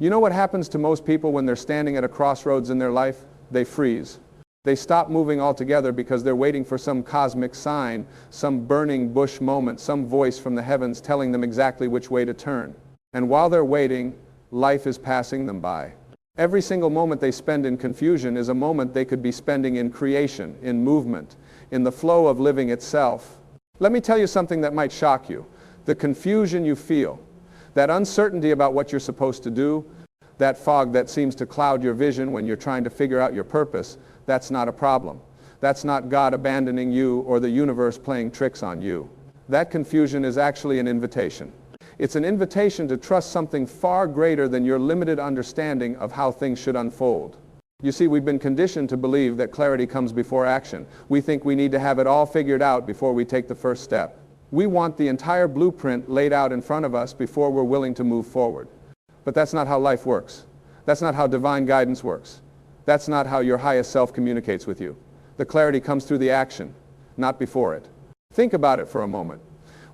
You know what happens to most people when they're standing at a crossroads in their life? They freeze. They stop moving altogether because they're waiting for some cosmic sign, some burning bush moment, some voice from the heavens telling them exactly which way to turn. And while they're waiting, life is passing them by. Every single moment they spend in confusion is a moment they could be spending in creation, in movement, in the flow of living itself. Let me tell you something that might shock you. The confusion you feel, that uncertainty about what you're supposed to do, that fog that seems to cloud your vision when you're trying to figure out your purpose, that's not a problem. That's not God abandoning you or the universe playing tricks on you. That confusion is actually an invitation. It's an invitation to trust something far greater than your limited understanding of how things should unfold. You see, we've been conditioned to believe that clarity comes before action. We think we need to have it all figured out before we take the first step. We want the entire blueprint laid out in front of us before we're willing to move forward. But that's not how life works. That's not how divine guidance works. That's not how your highest self communicates with you. The clarity comes through the action, not before it. Think about it for a moment.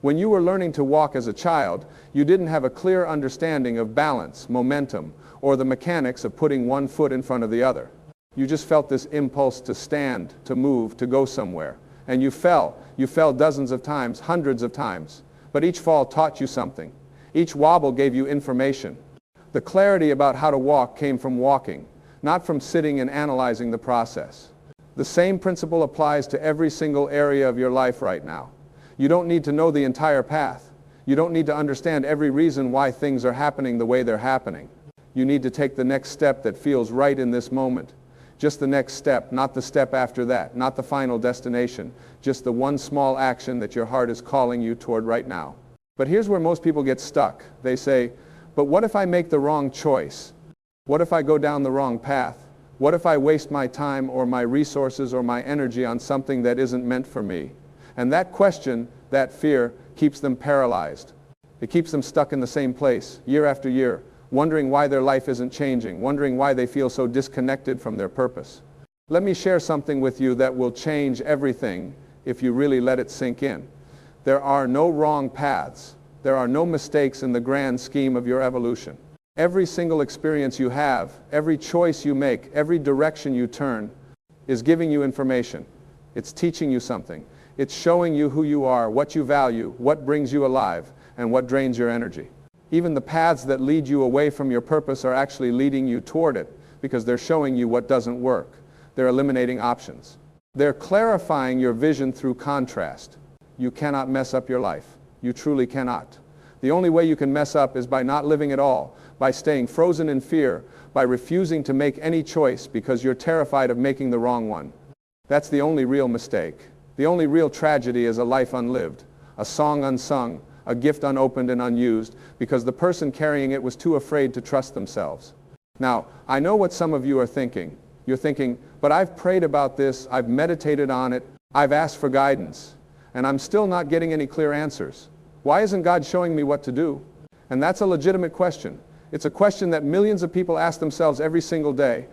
When you were learning to walk as a child, you didn't have a clear understanding of balance, momentum, or the mechanics of putting one foot in front of the other. You just felt this impulse to stand, to move, to go somewhere. And you fell. You fell dozens of times, hundreds of times. But each fall taught you something. Each wobble gave you information. The clarity about how to walk came from walking, not from sitting and analyzing the process. The same principle applies to every single area of your life right now. You don't need to know the entire path. You don't need to understand every reason why things are happening the way they're happening. You need to take the next step that feels right in this moment. Just the next step, not the step after that, not the final destination, just the one small action that your heart is calling you toward right now. But here's where most people get stuck. They say, but what if I make the wrong choice? What if I go down the wrong path? What if I waste my time or my resources or my energy on something that isn't meant for me? And that question, that fear, keeps them paralyzed. It keeps them stuck in the same place, year after year, wondering why their life isn't changing, wondering why they feel so disconnected from their purpose. Let me share something with you that will change everything if you really let it sink in. There are no wrong paths. There are no mistakes in the grand scheme of your evolution. Every single experience you have, every choice you make, every direction you turn is giving you information. It's teaching you something. It's showing you who you are, what you value, what brings you alive, and what drains your energy. Even the paths that lead you away from your purpose are actually leading you toward it because they're showing you what doesn't work. They're eliminating options. They're clarifying your vision through contrast. You cannot mess up your life. You truly cannot. The only way you can mess up is by not living at all, by staying frozen in fear, by refusing to make any choice because you're terrified of making the wrong one. That's the only real mistake. The only real tragedy is a life unlived, a song unsung, a gift unopened and unused because the person carrying it was too afraid to trust themselves. Now, I know what some of you are thinking. You're thinking, but I've prayed about this, I've meditated on it, I've asked for guidance, and I'm still not getting any clear answers. Why isn't God showing me what to do? And that's a legitimate question. It's a question that millions of people ask themselves every single day.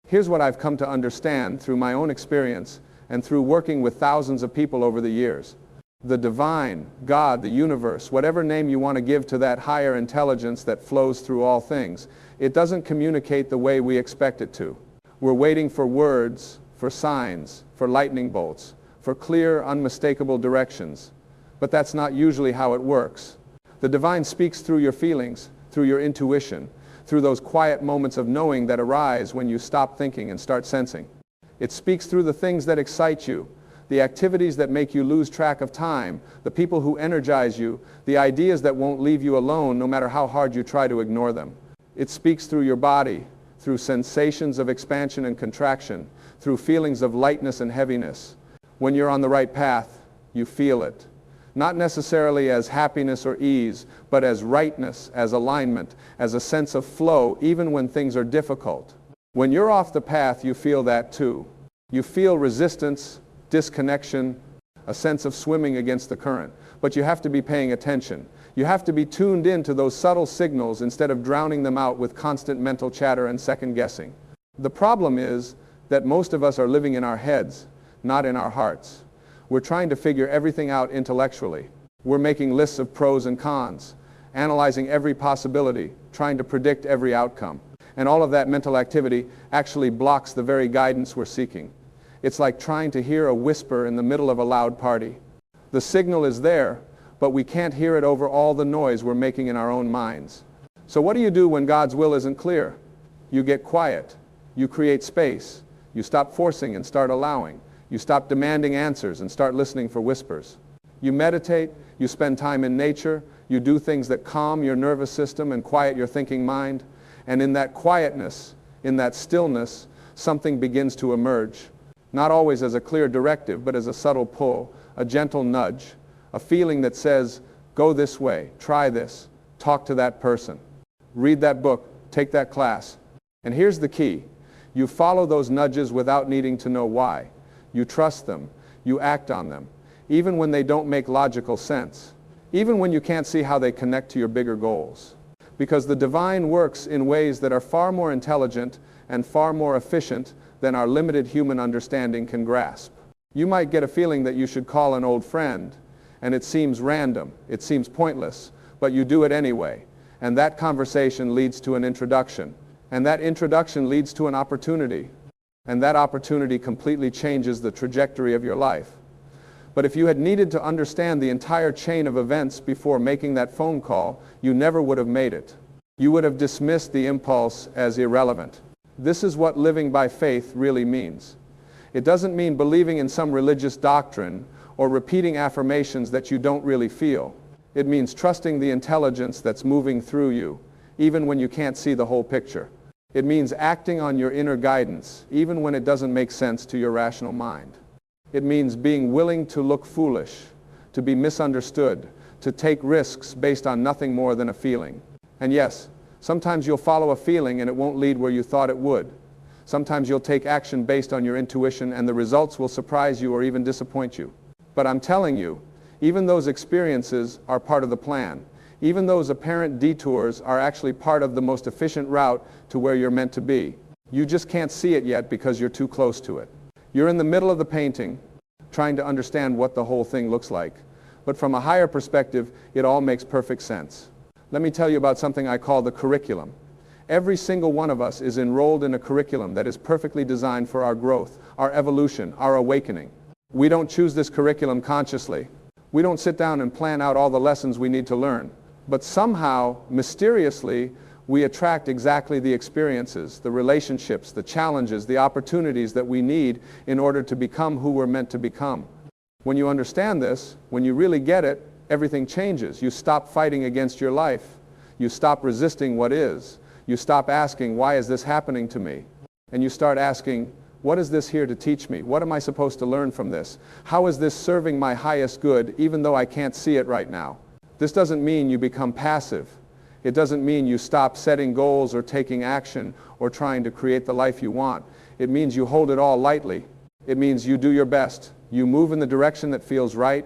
Here's what I've come to understand through my own experience and through working with thousands of people over the years. The divine, God, the universe, whatever name you want to give to that higher intelligence that flows through all things, it doesn't communicate the way we expect it to. We're waiting for words, for signs, for lightning bolts, for clear, unmistakable directions. But that's not usually how it works. The divine speaks through your feelings, through your intuition, through those quiet moments of knowing that arise when you stop thinking and start sensing. It speaks through the things that excite you, the activities that make you lose track of time, the people who energize you, the ideas that won't leave you alone no matter how hard you try to ignore them. It speaks through your body, through sensations of expansion and contraction, through feelings of lightness and heaviness. When you're on the right path, you feel it. Not necessarily as happiness or ease, but as rightness, as alignment, as a sense of flow, even when things are difficult. When you're off the path, you feel that too. You feel resistance, disconnection, a sense of swimming against the current. But you have to be paying attention. You have to be tuned in to those subtle signals instead of drowning them out with constant mental chatter and second guessing. The problem is that most of us are living in our heads, not in our hearts. We're trying to figure everything out intellectually. We're making lists of pros and cons. analyzing every possibility, trying to predict every outcome. And all of that mental activity actually blocks the very guidance we're seeking. It's like trying to hear a whisper in the middle of a loud party. The signal is there, but we can't hear it over all the noise we're making in our own minds. So what do you do when God's will isn't clear? You get quiet. You create space. You stop forcing and start allowing. You stop demanding answers and start listening for whispers. You meditate. You spend time in nature. You do things that calm your nervous system and quiet your thinking mind. And in that quietness, in that stillness, something begins to emerge. Not always as a clear directive, but as a subtle pull, a gentle nudge, a feeling that says, go this way, try this, talk to that person, read that book, take that class. And here's the key. You follow those nudges without needing to know why. You trust them. You act on them, even when they don't make logical sense, even when you can't see how they connect to your bigger goals. Because the divine works in ways that are far more intelligent and far more efficient than our limited human understanding can grasp. You might get a feeling that you should call an old friend, and it seems random, it seems pointless, but you do it anyway. And that conversation leads to an introduction, and that introduction leads to an opportunity, and that opportunity completely changes the trajectory of your life. But if you had needed to understand the entire chain of events before making that phone call, you never would have made it. You would have dismissed the impulse as irrelevant. This is what living by faith really means. It doesn't mean believing in some religious doctrine or repeating affirmations that you don't really feel. It means trusting the intelligence that's moving through you, even when you can't see the whole picture. It means acting on your inner guidance, even when it doesn't make sense to your rational mind. It means being willing to look foolish, to be misunderstood, to take risks based on nothing more than a feeling. And yes, sometimes you'll follow a feeling and it won't lead where you thought it would. Sometimes you'll take action based on your intuition and the results will surprise you or even disappoint you. But I'm telling you, even those experiences are part of the plan. Even those apparent detours are actually part of the most efficient route to where you're meant to be. You just can't see it yet because you're too close to it. You're in the middle of the painting, trying to understand what the whole thing looks like. But from a higher perspective, it all makes perfect sense. Let me tell you about something I call the curriculum. Every single one of us is enrolled in a curriculum that is perfectly designed for our growth, our evolution, our awakening. We don't choose this curriculum consciously. We don't sit down and plan out all the lessons we need to learn. But somehow, mysteriously, we attract exactly the experiences, the relationships, the challenges, the opportunities that we need in order to become who we're meant to become. When you understand this, when you really get it, everything changes. You stop fighting against your life. You stop resisting what is. You stop asking, why is this happening to me? And you start asking, what is this here to teach me? What am I supposed to learn from this? How is this serving my highest good, even though I can't see it right now? This doesn't mean you become passive. It doesn't mean you stop setting goals or taking action or trying to create the life you want. It means you hold it all lightly. It means you do your best. You move in the direction that feels right,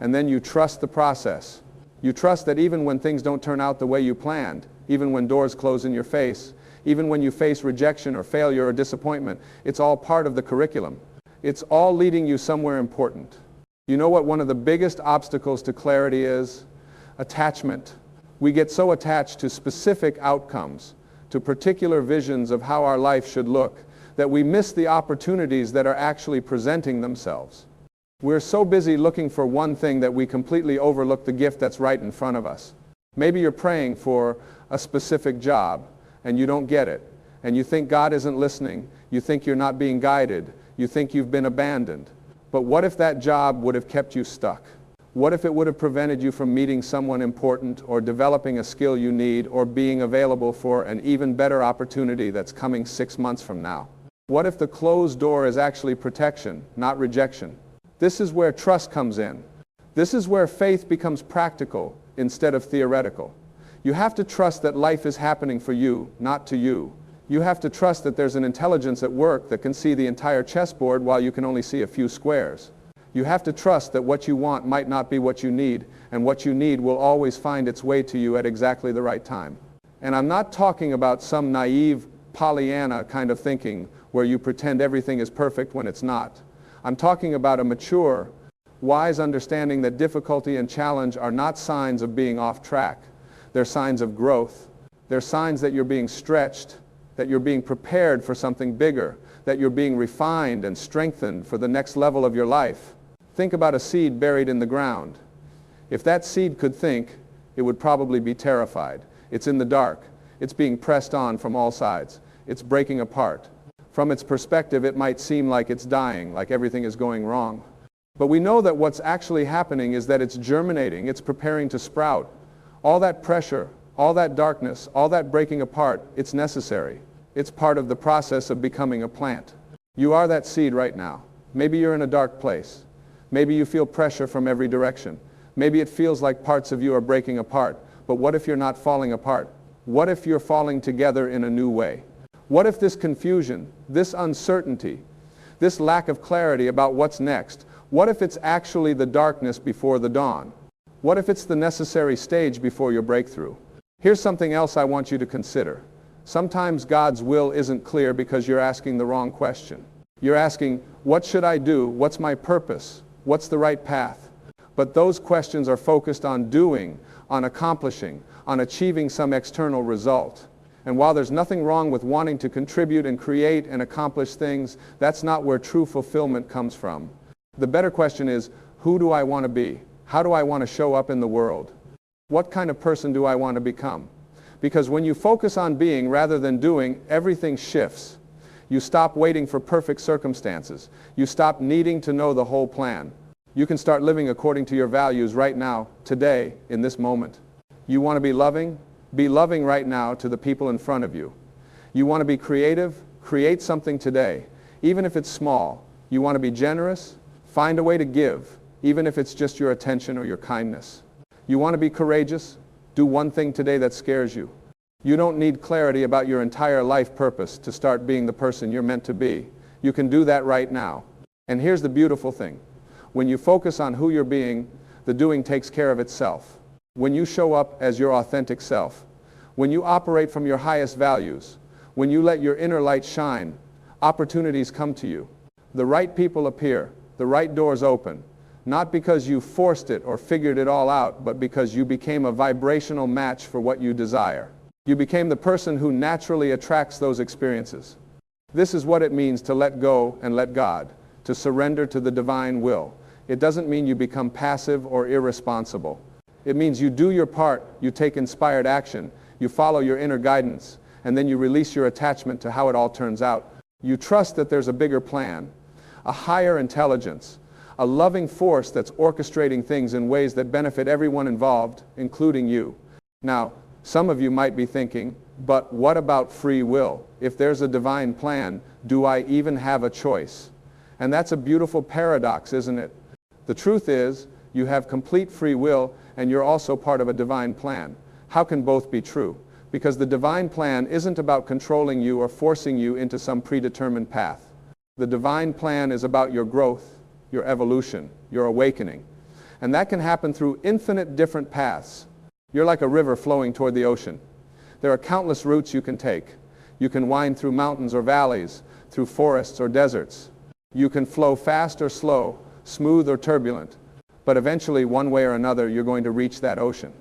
and then you trust the process. You trust that even when things don't turn out the way you planned, even when doors close in your face, even when you face rejection or failure or disappointment, it's all part of the curriculum. It's all leading you somewhere important. You know what one of the biggest obstacles to clarity is? Attachment. We get so attached to specific outcomes, to particular visions of how our life should look, that we miss the opportunities that are actually presenting themselves. We're so busy looking for one thing that we completely overlook the gift that's right in front of us. Maybe you're praying for a specific job, and you don't get it, and you think God isn't listening, you think you're not being guided, you think you've been abandoned. But what if that job would have kept you stuck? What if it would have prevented you from meeting someone important or developing a skill you need or being available for an even better opportunity that's coming 6 months from now? What if the closed door is actually protection, not rejection? This is where trust comes in. This is where faith becomes practical instead of theoretical. You have to trust that life is happening for you, not to you. You have to trust that there's an intelligence at work that can see the entire chessboard while you can only see a few squares. You have to trust that what you want might not be what you need, and what you need will always find its way to you at exactly the right time. And I'm not talking about some naive Pollyanna kind of thinking where you pretend everything is perfect when it's not. I'm talking about a mature, wise understanding that difficulty and challenge are not signs of being off track. They're signs of growth. They're signs that you're being stretched, that you're being prepared for something bigger, that you're being refined and strengthened for the next level of your life. Think about a seed buried in the ground. If that seed could think, it would probably be terrified. It's in the dark. It's being pressed on from all sides. It's breaking apart. From its perspective, it might seem like it's dying, like everything is going wrong. But we know that what's actually happening is that it's germinating, it's preparing to sprout. All that pressure, all that darkness, all that breaking apart, it's necessary. It's part of the process of becoming a plant. You are that seed right now. Maybe you're in a dark place. Maybe you feel pressure from every direction. Maybe it feels like parts of you are breaking apart. But what if you're not falling apart? What if you're falling together in a new way? What if this confusion, this uncertainty, this lack of clarity about what's next, what if it's actually the darkness before the dawn? What if it's the necessary stage before your breakthrough? Here's something else I want you to consider. Sometimes God's will isn't clear because you're asking the wrong question. You're asking, what should I do? What's my purpose? What's the right path? But those questions are focused on doing, on accomplishing, on achieving some external result. And while there's nothing wrong with wanting to contribute and create and accomplish things, that's not where true fulfillment comes from. The better question is, who do I want to be? How do I want to show up in the world? What kind of person do I want to become? Because when you focus on being rather than doing, everything shifts. You stop waiting for perfect circumstances. You stop needing to know the whole plan. You can start living according to your values right now, today, in this moment. You want to be loving? Be loving right now to the people in front of you. You want to be creative? Create something today, even if it's small. You want to be generous? Find a way to give, even if it's just your attention or your kindness. You want to be courageous? Do one thing today that scares you. You don't need clarity about your entire life purpose to start being the person you're meant to be. You can do that right now. And here's the beautiful thing. When you focus on who you're being, the doing takes care of itself. When you show up as your authentic self, when you operate from your highest values, when you let your inner light shine, opportunities come to you. The right people appear, the right doors open, not because you forced it or figured it all out, but because you became a vibrational match for what you desire. You became the person who naturally attracts those experiences. This is what it means to let go and let God, to surrender to the divine will. It doesn't mean you become passive or irresponsible. It means you do your part, you take inspired action, you follow your inner guidance, and then you release your attachment to how it all turns out. You trust that there's a bigger plan, a higher intelligence, a loving force that's orchestrating things in ways that benefit everyone involved, including you. Now, some of you might be thinking, but what about free will? If there's a divine plan, do I even have a choice? And that's a beautiful paradox, isn't it? The truth is, you have complete free will, and you're also part of a divine plan. How can both be true? Because the divine plan isn't about controlling you or forcing you into some predetermined path. The divine plan is about your growth, your evolution, your awakening. And that can happen through infinite different paths. You're like a river flowing toward the ocean. There are countless routes you can take. You can wind through mountains or valleys, through forests or deserts. You can flow fast or slow, smooth or turbulent. But eventually, one way or another, you're going to reach that ocean.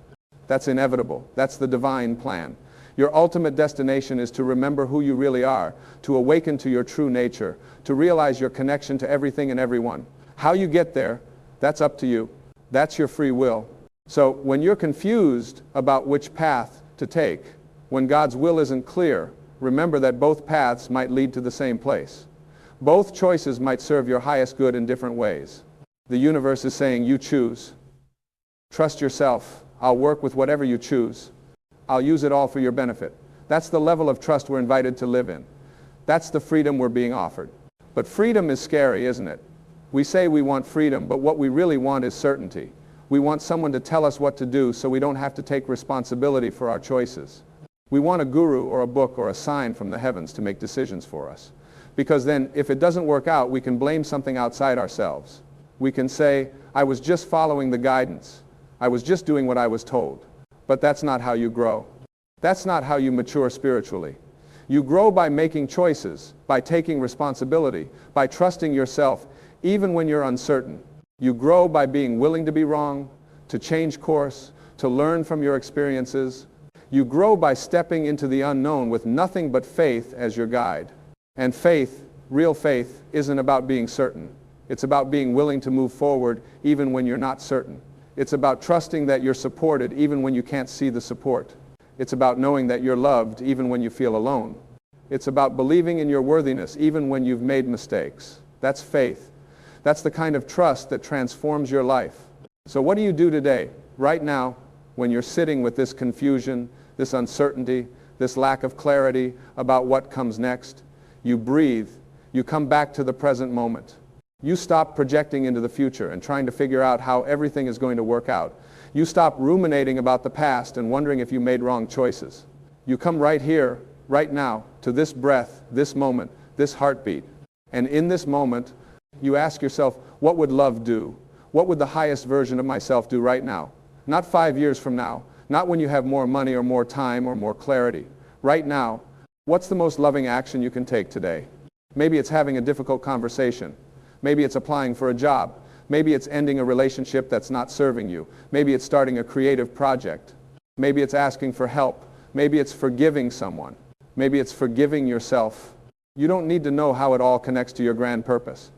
That's inevitable. That's the divine plan. Your ultimate destination is to remember who you really are, to awaken to your true nature, to realize your connection to everything and everyone. How you get there, that's up to you. That's your free will. So when you're confused about which path to take, when God's will isn't clear, remember that both paths might lead to the same place. Both choices might serve your highest good in different ways. The universe is saying, you choose. Trust yourself. I'll work with whatever you choose. I'll use it all for your benefit. That's the level of trust we're invited to live in. That's the freedom we're being offered. But freedom is scary, isn't it? We say we want freedom, but what we really want is certainty. We want someone to tell us what to do so we don't have to take responsibility for our choices. We want a guru or a book or a sign from the heavens to make decisions for us. Because then, if it doesn't work out, we can blame something outside ourselves. We can say, I was just following the guidance. I was just doing what I was told. But that's not how you grow. That's not how you mature spiritually. You grow by making choices, by taking responsibility, by trusting yourself, even when you're uncertain. You grow by being willing to be wrong, to change course, to learn from your experiences. You grow by stepping into the unknown with nothing but faith as your guide. And faith, real faith, isn't about being certain. It's about being willing to move forward even when you're not certain. It's about trusting that you're supported even when you can't see the support. It's about knowing that you're loved even when you feel alone. It's about believing in your worthiness even when you've made mistakes. That's faith. That's the kind of trust that transforms your life. So what do you do today, right now, when you're sitting with this confusion, this uncertainty, this lack of clarity about what comes next? You breathe. You come back to the present moment. You stop projecting into the future and trying to figure out how everything is going to work out. You stop ruminating about the past and wondering if you made wrong choices. You come right here, right now, to this breath, this moment, this heartbeat. And in this moment, you ask yourself, what would love do? What would the highest version of myself do right now? Not 5 years from now, not when you have more money or more time or more clarity. Right now, what's the most loving action you can take today? Maybe it's having a difficult conversation. Maybe it's applying for a job. Maybe it's ending a relationship that's not serving you. Maybe it's starting a creative project. Maybe it's asking for help. Maybe it's forgiving someone. Maybe it's forgiving yourself. You don't need to know how it all connects to your grand purpose.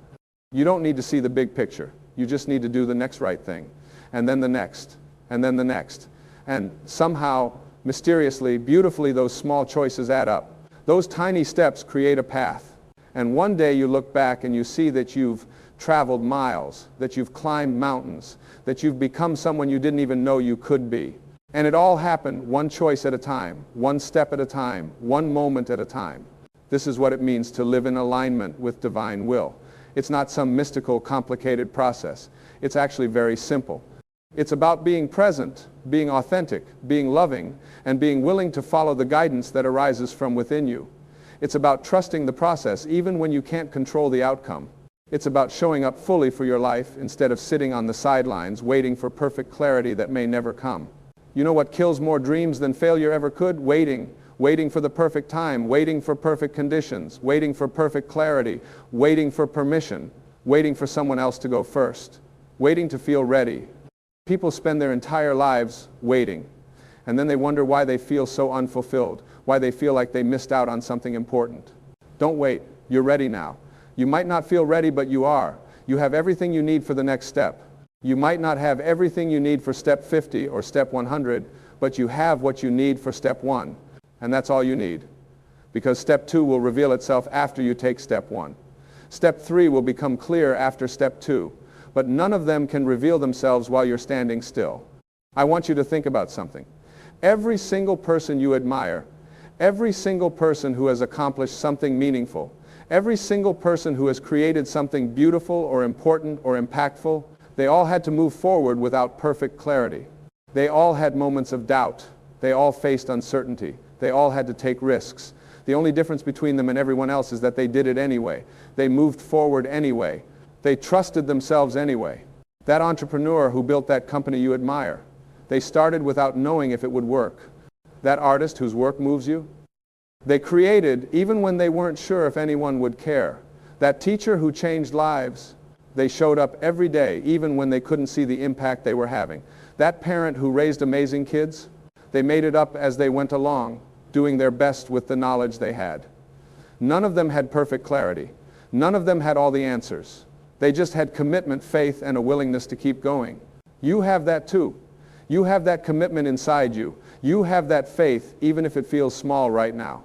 You don't need to see the big picture. You just need to do the next right thing, and then the next, and then the next. And somehow, mysteriously, beautifully, those small choices add up. Those tiny steps create a path. And one day you look back and you see that you've traveled miles, that you've climbed mountains, that you've become someone you didn't even know you could be. And it all happened one choice at a time, one step at a time, one moment at a time. This is what it means to live in alignment with divine will. It's not some mystical, complicated process. It's actually very simple. It's about being present, being authentic, being loving, and being willing to follow the guidance that arises from within you. It's about trusting the process even when you can't control the outcome. It's about showing up fully for your life instead of sitting on the sidelines waiting for perfect clarity that may never come. You know what kills more dreams than failure ever could? Waiting. Waiting for the perfect time, waiting for perfect conditions, waiting for perfect clarity, waiting for permission, waiting for someone else to go first, waiting to feel ready. People spend their entire lives waiting, and then they wonder why they feel so unfulfilled, why they feel like they missed out on something important. Don't wait. You're ready now. You might not feel ready, but you are. You have everything you need for the next step. You might not have everything you need for step 50 or step 100, but you have what you need for step 1. And that's all you need. Because step 2 will reveal itself after you take step 1. Step 3 will become clear after step 2. But none of them can reveal themselves while you're standing still. I want you to think about something. Every single person you admire, every single person who has accomplished something meaningful, every single person who has created something beautiful or important or impactful, they all had to move forward without perfect clarity. They all had moments of doubt. They all faced uncertainty. They all had to take risks. The only difference between them and everyone else is that they did it anyway. They moved forward anyway. They trusted themselves anyway. That entrepreneur who built that company you admire, they started without knowing if it would work. That artist whose work moves you, they created even when they weren't sure if anyone would care. That teacher who changed lives, they showed up every day even when they couldn't see the impact they were having. That parent who raised amazing kids, they made it up as they went along, doing their best with the knowledge they had. None of them had perfect clarity. None of them had all the answers. They just had commitment, faith, and a willingness to keep going. You have that too. You have that commitment inside you. You have that faith, even if it feels small right now.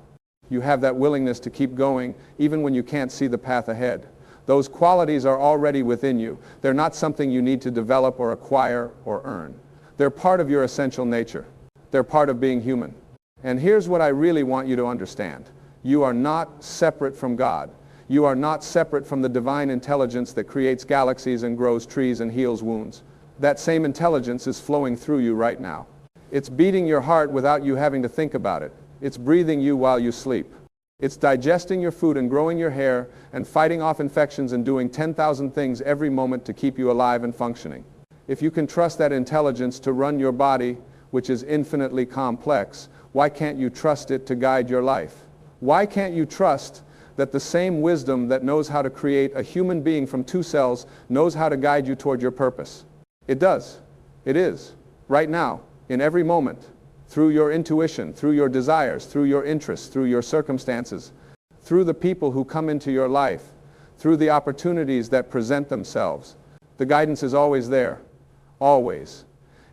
You have that willingness to keep going, even when you can't see the path ahead. Those qualities are already within you. They're not something you need to develop or acquire or earn. They're part of your essential nature. They're part of being human. And here's what I really want you to understand. You are not separate from God. You are not separate from the divine intelligence that creates galaxies and grows trees and heals wounds. That same intelligence is flowing through you right now. It's beating your heart without you having to think about it. It's breathing you while you sleep. It's digesting your food and growing your hair and fighting off infections and doing 10,000 things every moment to keep you alive and functioning. If you can trust that intelligence to run your body, which is infinitely complex, why can't you trust it to guide your life? Why can't you trust that the same wisdom that knows how to create a human being from 2 cells knows how to guide you toward your purpose? It does. It is. Right now. in every moment, through your intuition, through your desires, through your interests, through your circumstances, through the people who come into your life, through the opportunities that present themselves. The guidance is always there, always.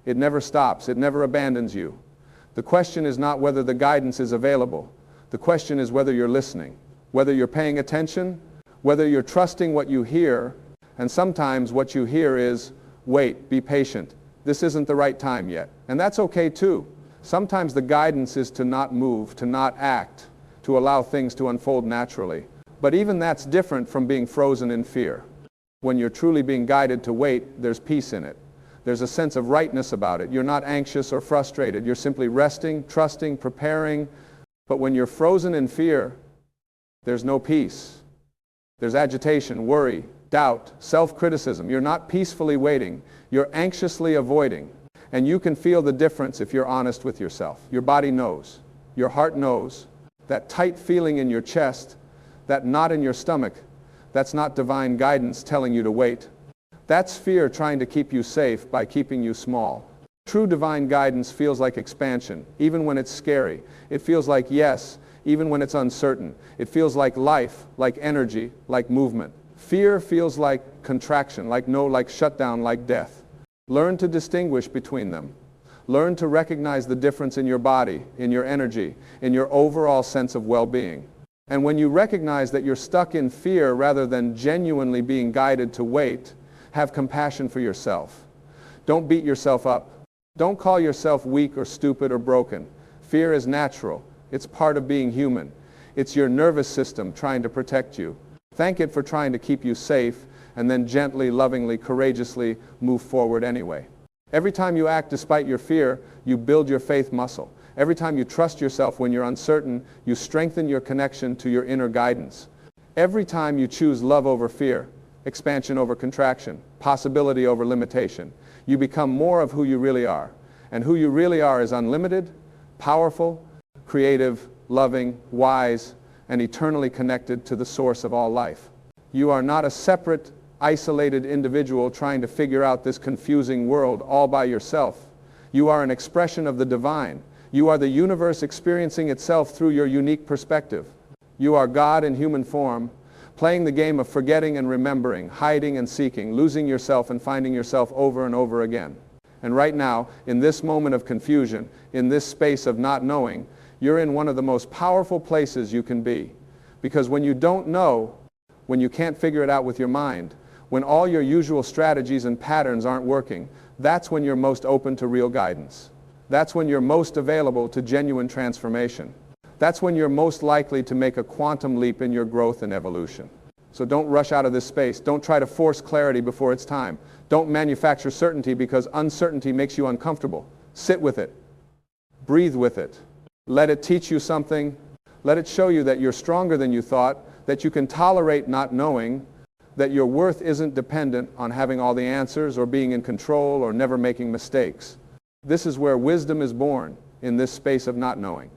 It never stops, it never abandons you. The question is not whether the guidance is available. The question is whether you're listening, whether you're paying attention, whether you're trusting what you hear, and sometimes what you hear is, wait, be patient. This isn't the right time yet. And that's okay too. Sometimes the guidance is to not move, to not act, to allow things to unfold naturally. But even that's different from being frozen in fear. When you're truly being guided to wait, there's peace in it. There's a sense of rightness about it. You're not anxious or frustrated. You're simply resting, trusting, preparing. But when you're frozen in fear, there's no peace. There's agitation, worry, doubt, self-criticism. You're not peacefully waiting. You're anxiously avoiding. And you can feel the difference if you're honest with yourself. Your body knows. Your heart knows. That tight feeling in your chest, that knot in your stomach, that's not divine guidance telling you to wait. That's fear trying to keep you safe by keeping you small. True divine guidance feels like expansion, even when it's scary. It feels like yes, even when it's uncertain. It feels like life, like energy, like movement. Fear feels like contraction, like no, like shutdown, like death. Learn to distinguish between them. Learn to recognize the difference in your body, in your energy, in your overall sense of well-being. And when you recognize that you're stuck in fear rather than genuinely being guided to wait, have compassion for yourself. Don't beat yourself up. Don't call yourself weak or stupid or broken. Fear is natural. It's part of being human. It's your nervous system trying to protect you. Thank it for trying to keep you safe, and then gently, lovingly, courageously move forward anyway. Every time you act despite your fear, you build your faith muscle. Every time you trust yourself when you're uncertain, you strengthen your connection to your inner guidance. Every time you choose love over fear, expansion over contraction, possibility over limitation, you become more of who you really are. And who you really are is unlimited, powerful, creative, loving, wise, and eternally connected to the source of all life. You are not a separate, isolated individual trying to figure out this confusing world all by yourself. You are an expression of the divine. You are the universe experiencing itself through your unique perspective. You are God in human form, playing the game of forgetting and remembering, hiding and seeking, losing yourself and finding yourself over and over again. And right now, in this moment of confusion, in this space of not knowing, you're in one of the most powerful places you can be. Because when you don't know, when you can't figure it out with your mind, when all your usual strategies and patterns aren't working, that's when you're most open to real guidance. That's when you're most available to genuine transformation. That's when you're most likely to make a quantum leap in your growth and evolution. So don't rush out of this space. Don't try to force clarity before it's time. Don't manufacture certainty because uncertainty makes you uncomfortable. Sit with it. Breathe with it. Let it teach you something. Let it show you that you're stronger than you thought, that you can tolerate not knowing, that your worth isn't dependent on having all the answers or being in control or never making mistakes. This is where wisdom is born, in this space of not knowing.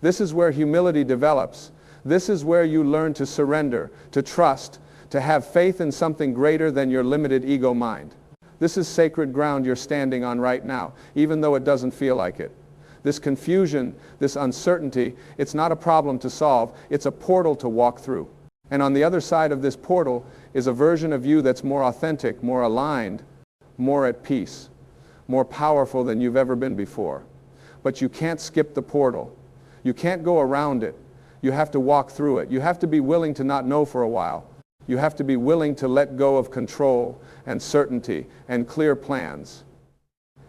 This is where humility develops. This is where you learn to surrender, to trust, to have faith in something greater than your limited ego mind. This is sacred ground you're standing on right now, even though it doesn't feel like it. This confusion, this uncertainty, it's not a problem to solve, it's a portal to walk through. And on the other side of this portal is a version of you that's more authentic, more aligned, more at peace, more powerful than you've ever been before. But you can't skip the portal. You can't go around it. You have to walk through it. You have to be willing to not know for a while. You have to be willing to let go of control and certainty and clear plans.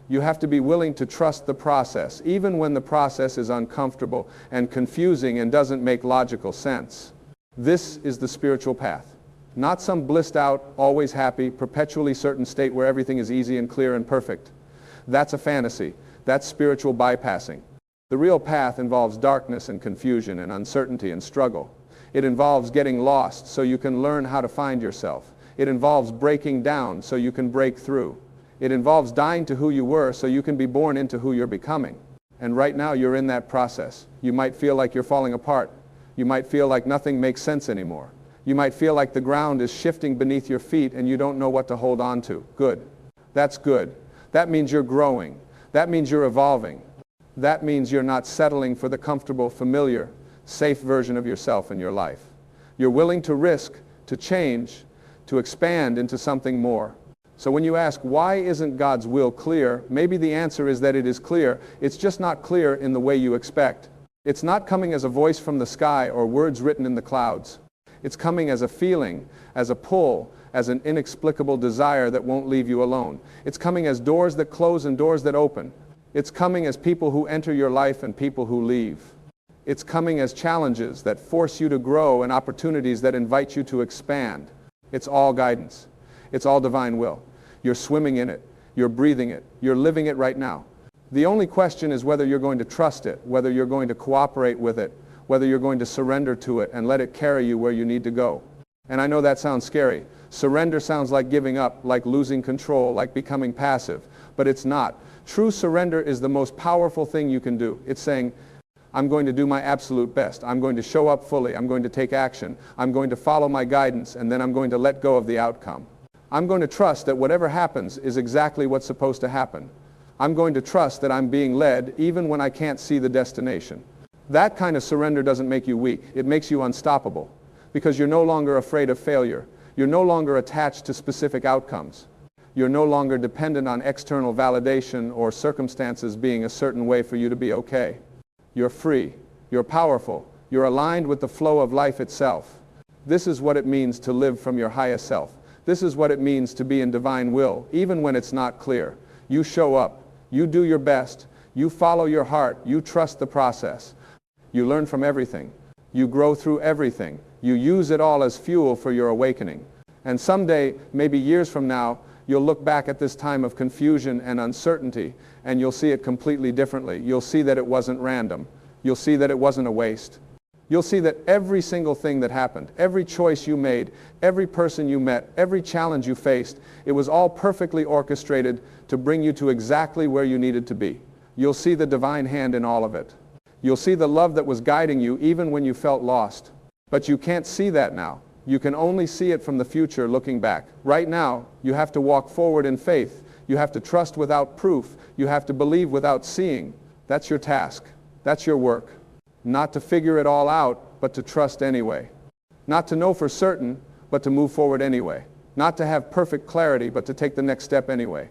You have to be willing to trust the process, even when the process is uncomfortable and confusing and doesn't make logical sense. This is the spiritual path. Not some blissed out, always happy, perpetually certain state where everything is easy and clear and perfect. That's a fantasy. That's spiritual bypassing. The real path involves darkness and confusion and uncertainty and struggle. It involves getting lost so you can learn how to find yourself. It involves breaking down so you can break through. It involves dying to who you were so you can be born into who you're becoming. And right now you're in that process. You might feel like you're falling apart. You might feel like nothing makes sense anymore. You might feel like the ground is shifting beneath your feet and you don't know what to hold on to. Good. That's good. That means you're growing. That means you're evolving. That means you're not settling for the comfortable, familiar, safe version of yourself in your life. You're willing to risk, to change, to expand into something more. So when you ask, why isn't God's will clear? Maybe the answer is that it is clear. It's just not clear in the way you expect. It's not coming as a voice from the sky or words written in the clouds. It's coming as a feeling, as a pull, as an inexplicable desire that won't leave you alone. It's coming as doors that close and doors that open. It's coming as people who enter your life and people who leave. It's coming as challenges that force you to grow and opportunities that invite you to expand. It's all guidance. It's all divine will. You're swimming in it. You're breathing it. You're living it right now. The only question is whether you're going to trust it, whether you're going to cooperate with it, whether you're going to surrender to it and let it carry you where you need to go. And I know that sounds scary. Surrender sounds like giving up, like losing control, like becoming passive. But it's not. True surrender is the most powerful thing you can do. It's saying, I'm going to do my absolute best. I'm going to show up fully. I'm going to take action. I'm going to follow my guidance, and then I'm going to let go of the outcome. I'm going to trust that whatever happens is exactly what's supposed to happen. I'm going to trust that I'm being led even when I can't see the destination. That kind of surrender doesn't make you weak. It makes you unstoppable because you're no longer afraid of failure. You're no longer attached to specific outcomes. You're no longer dependent on external validation or circumstances being a certain way for you to be okay. You're free. You're powerful. You're aligned with the flow of life itself. This is what it means to live from your highest self. This is what it means to be in divine will, even when it's not clear. You show up. You do your best. You follow your heart. You trust the process. You learn from everything. You grow through everything. You use it all as fuel for your awakening. And someday, maybe years from now, you'll look back at this time of confusion and uncertainty, and you'll see it completely differently. You'll see that it wasn't random. You'll see that it wasn't a waste. You'll see that every single thing that happened, every choice you made, every person you met, every challenge you faced, it was all perfectly orchestrated to bring you to exactly where you needed to be. You'll see the divine hand in all of it. You'll see the love that was guiding you even when you felt lost. But you can't see that now. You can only see it from the future looking back. Right now, you have to walk forward in faith. You have to trust without proof. You have to believe without seeing. That's your task. That's your work. Not to figure it all out, but to trust anyway. Not to know for certain, but to move forward anyway. Not to have perfect clarity, but to take the next step anyway.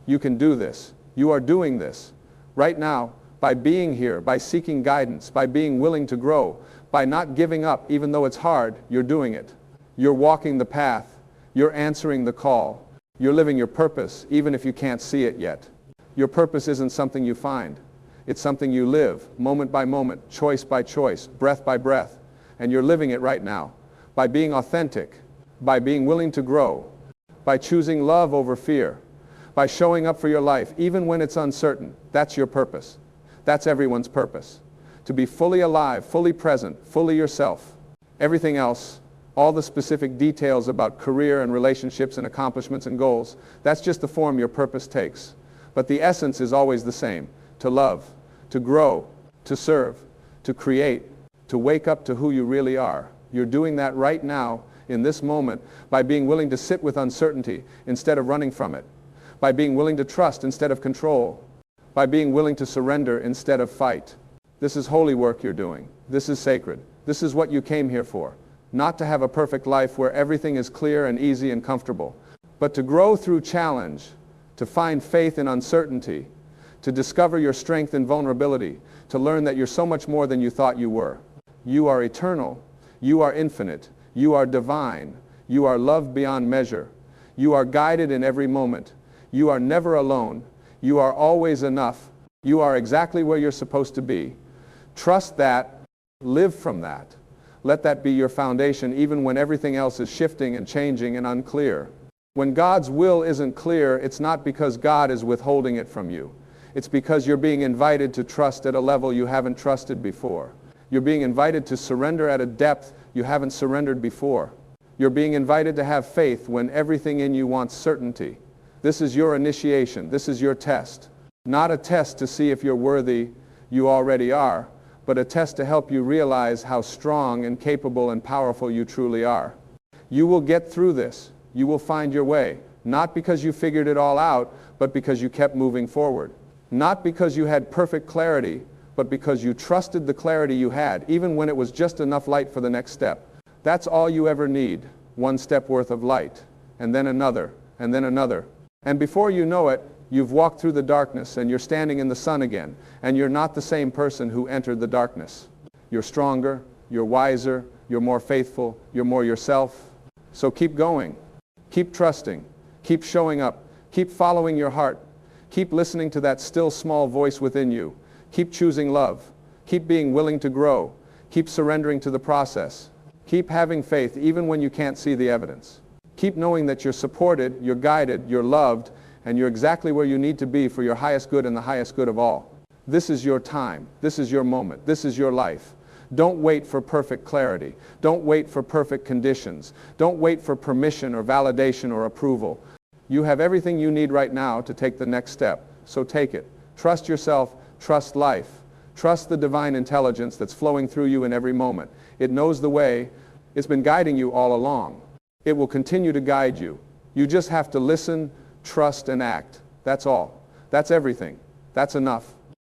You can do this. You are doing this. Right now, by being here, by seeking guidance, by being willing to grow, by not giving up even though it's hard, you're doing it. You're walking the path. You're answering the call. You're living your purpose, even if you can't see it yet. Your purpose isn't something you find. It's something you live, moment by moment, choice by choice, breath by breath. And you're living it right now. By being authentic, by being willing to grow, by choosing love over fear, by showing up for your life, even when it's uncertain. That's your purpose. That's everyone's purpose. To be fully alive, fully present, fully yourself. Everything else, all the specific details about career and relationships and accomplishments and goals, that's just the form your purpose takes. But the essence is always the same. To love, to grow, to serve, to create, to wake up to who you really are. You're doing that right now, in this moment, by being willing to sit with uncertainty instead of running from it, by being willing to trust instead of control, by being willing to surrender instead of fight. This is holy work you're doing. This is sacred. This is what you came here for. Not to have a perfect life where everything is clear and easy and comfortable, but to grow through challenge, to find faith in uncertainty, to discover your strength in vulnerability, to learn that you're so much more than you thought you were. You are eternal. You are infinite. You are divine. You are loved beyond measure. You are guided in every moment. You are never alone. You are always enough. You are exactly where you're supposed to be. Trust that. Live from that. Let that be your foundation even when everything else is shifting and changing and unclear. When God's will isn't clear, it's not because God is withholding it from you. It's because you're being invited to trust at a level you haven't trusted before. You're being invited to surrender at a depth you haven't surrendered before. You're being invited to have faith when everything in you wants certainty. This is your initiation. This is your test. Not a test to see if you're worthy, you already are, but a test to help you realize how strong and capable and powerful you truly are. You will get through this. You will find your way, not because you figured it all out, but because you kept moving forward. Not because you had perfect clarity, but because you trusted the clarity you had, even when it was just enough light for the next step. That's all you ever need, one step worth of light, and then another, and then another. And before you know it, you've walked through the darkness and you're standing in the sun again, and you're not the same person who entered the darkness. You're stronger, you're wiser, you're more faithful, you're more yourself. So keep going, keep trusting, keep showing up, keep following your heart, keep listening to that still small voice within you, keep choosing love, keep being willing to grow, keep surrendering to the process, keep having faith even when you can't see the evidence. Keep knowing that you're supported, you're guided, you're loved, and you're exactly where you need to be for your highest good and the highest good of all. This is your time. This is your moment. This is your life. Don't wait for perfect clarity. Don't wait for perfect conditions. Don't wait for permission or validation or approval. You have everything you need right now to take the next step, so take it. Trust yourself, trust life. Trust the divine intelligence that's flowing through you in every moment. It knows the way. It's been guiding you all along. It will continue to guide you. You just have to listen, trust, and act. That's all. That's everything. That's enough.